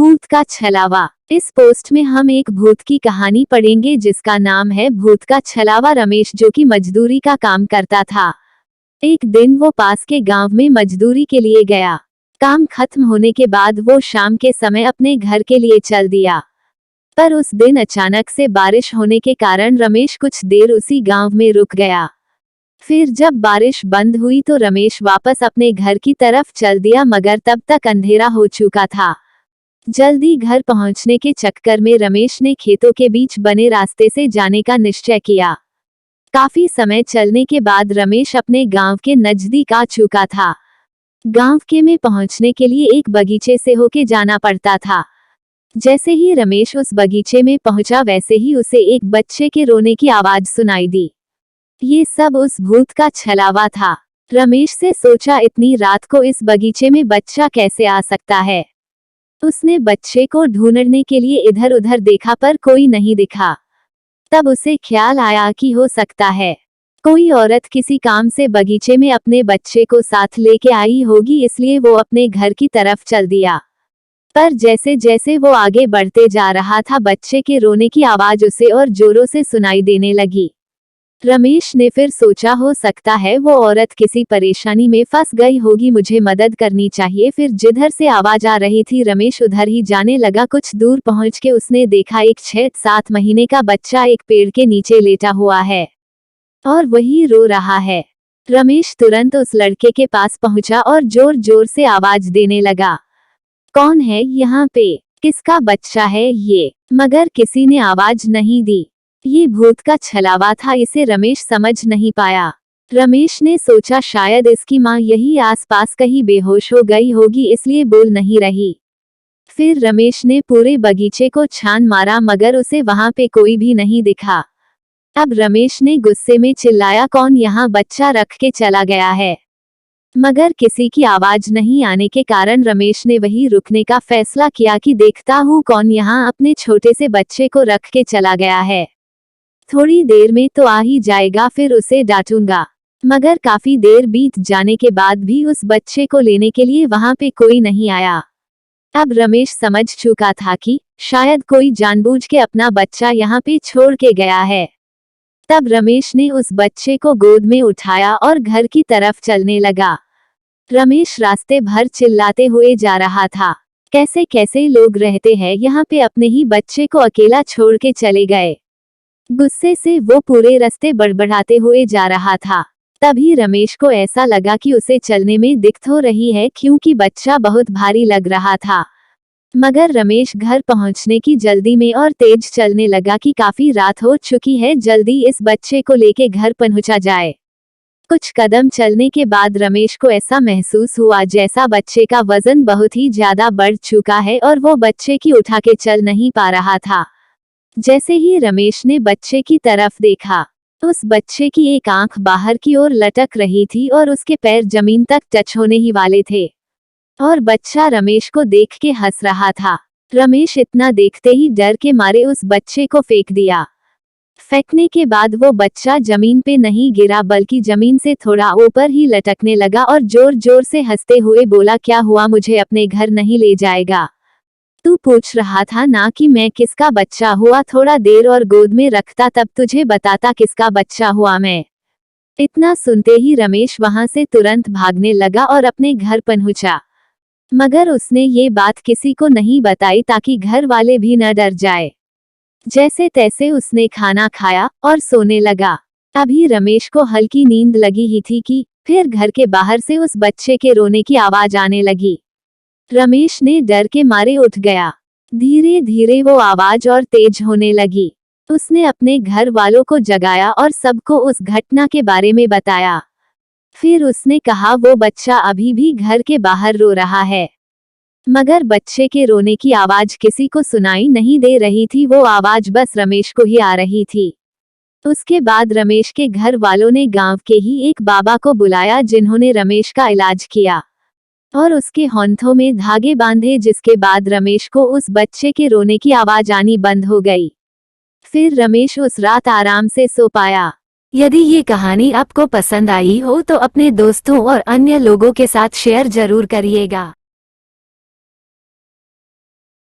भूत का छलावा। इस पोस्ट में हम एक भूत की कहानी पढ़ेंगे जिसका नाम है भूत का छलावा। रमेश जो कि मजदूरी का काम करता था। एक दिन वो पास के गांव में मजदूरी के लिए गया। काम खत्म होने के बाद वो शाम के समय अपने घर के लिए चल दिया। पर उस दिन अचानक से बारिश होने के कारण रमेश कुछ देर उसी गांव में रुक गया। फिर जब बारिश बंद हुई तो रमेश वापस अपने घर की तरफ चल दिया, मगर तब तक अंधेरा हो चुका था। जल्दी घर पहुंचने के चक्कर में रमेश ने खेतों के बीच बने रास्ते से जाने का निश्चय किया। काफी समय चलने के बाद रमेश अपने गांव के नजदीक आ चुका था। गांव के में पहुंचने के लिए एक बगीचे से होके जाना पड़ता था। जैसे ही रमेश उस बगीचे में पहुंचा वैसे ही उसे एक बच्चे के रोने की आवाज सुनाई दी। ये सब उस भूत का छलावा था। रमेश से सोचा, इतनी रात को इस बगीचे में बच्चा कैसे आ सकता है। उसने बच्चे को ढूंढने के लिए इधर उधर देखा पर कोई नहीं दिखा। तब उसे ख्याल आया कि हो सकता है कोई औरत किसी काम से बगीचे में अपने बच्चे को साथ लेके आई होगी, इसलिए वो अपने घर की तरफ चल दिया। पर जैसे जैसे वो आगे बढ़ते जा रहा था बच्चे के रोने की आवाज उसे और जोरों से सुनाई देने लगी। रमेश ने फिर सोचा, हो सकता है वो औरत किसी परेशानी में फंस गई होगी, मुझे मदद करनी चाहिए। फिर जिधर से आवाज आ रही थी रमेश उधर ही जाने लगा। कुछ दूर पहुंच के उसने देखा एक 6-7 महीने का बच्चा एक पेड़ के नीचे लेटा हुआ है और वही रो रहा है। रमेश तुरंत उस लड़के के पास पहुंचा और जोर जोर से आवाज देने लगा, कौन है यहाँ पे, किसका बच्चा है ये? मगर किसी ने आवाज नहीं दी। ये भूत का छलावा था, इसे रमेश समझ नहीं पाया। रमेश ने सोचा शायद इसकी माँ यही आसपास कहीं बेहोश हो गई होगी, इसलिए बोल नहीं रही। फिर रमेश ने पूरे बगीचे को छान मारा मगर उसे वहां पे कोई भी नहीं दिखा। अब रमेश ने गुस्से में चिल्लाया, कौन यहाँ बच्चा रख के चला गया है? मगर किसी की आवाज नहीं आने के कारण रमेश ने वहीं रुकने का फैसला किया कि देखता हूँ कौन यहाँ अपने छोटे से बच्चे को रख के चला गया है। थोड़ी देर में तो आ ही जाएगा, फिर उसे डांटूंगा। मगर काफी देर बीत जाने के बाद भी उस बच्चे को लेने के लिए वहां पे कोई नहीं आया। अब रमेश समझ चुका था कि शायद कोई जानबूझ के अपना बच्चा यहाँ पे छोड़ के गया है। तब रमेश ने उस बच्चे को गोद में उठाया और घर की तरफ चलने लगा। रमेश रास्ते भर चिल्लाते हुए जा रहा था, कैसे कैसे लोग रहते हैं यहाँ पे, अपने ही बच्चे को अकेला छोड़ के चले गए। गुस्से से वो पूरे रास्ते बड़बड़ाते हुए जा रहा था। तभी रमेश को ऐसा लगा कि उसे चलने में दिक्कत हो रही है क्योंकि बच्चा बहुत भारी लग रहा था। मगर रमेश घर पहुंचने की जल्दी में और तेज चलने लगा कि काफी रात हो चुकी है, जल्दी इस बच्चे को लेके घर पहुंचा जाए। कुछ कदम चलने के बाद रमेश को ऐसा महसूस हुआ जैसा बच्चे का वजन बहुत ही ज्यादा बढ़ चुका है और वो बच्चे की उठा के चल नहीं पा रहा था। जैसे ही रमेश ने बच्चे की तरफ देखा, उस बच्चे की एक आंख बाहर की ओर लटक रही थी और उसके पैर जमीन तक टच होने ही वाले थे और बच्चा रमेश को देख के हंस रहा था। रमेश इतना देखते ही डर के मारे उस बच्चे को फेंक दिया। फेंकने के बाद वो बच्चा जमीन पे नहीं गिरा बल्कि जमीन से थोड़ा ऊपर ही लटकने लगा और जोर जोर से हंसते हुए बोला, क्या हुआ, मुझे अपने घर नहीं ले जाएगा? तू पूछ रहा था ना कि मैं किसका बच्चा हुआ, थोड़ा देर और गोद में रखता तब तुझे बताता किसका बच्चा हुआ मैं। इतना सुनते ही रमेश वहां से तुरंत भागने लगा और अपने घर पहुंचा। मगर उसने ये बात किसी को नहीं बताई ताकि घर वाले भी न डर जाए। जैसे तैसे उसने खाना खाया और सोने लगा। अभी रमेश को हल्की नींद लगी ही थी कि फिर घर के बाहर से उस बच्चे के रोने की आवाज आने लगी। रमेश ने डर के मारे उठ गया। धीरे धीरे वो आवाज और तेज होने लगी। उसने अपने घर वालों को जगाया और सबको उस घटना के बारे में बताया। फिर उसने कहा वो बच्चा अभी भी घर के बाहर रो रहा है। मगर बच्चे के रोने की आवाज किसी को सुनाई नहीं दे रही थी, वो आवाज बस रमेश को ही आ रही थी। उसके बाद रमेश के घर वालों ने गांव के ही एक बाबा को बुलाया जिन्होंने रमेश का इलाज किया और उसके होंठों में धागे बांधे, जिसके बाद रमेश को उस बच्चे के रोने की आवाज आनी बंद हो गई। फिर रमेश उस रात आराम से सो पाया। यदि ये कहानी आपको पसंद आई हो तो अपने दोस्तों और अन्य लोगों के साथ शेयर जरूर करिएगा।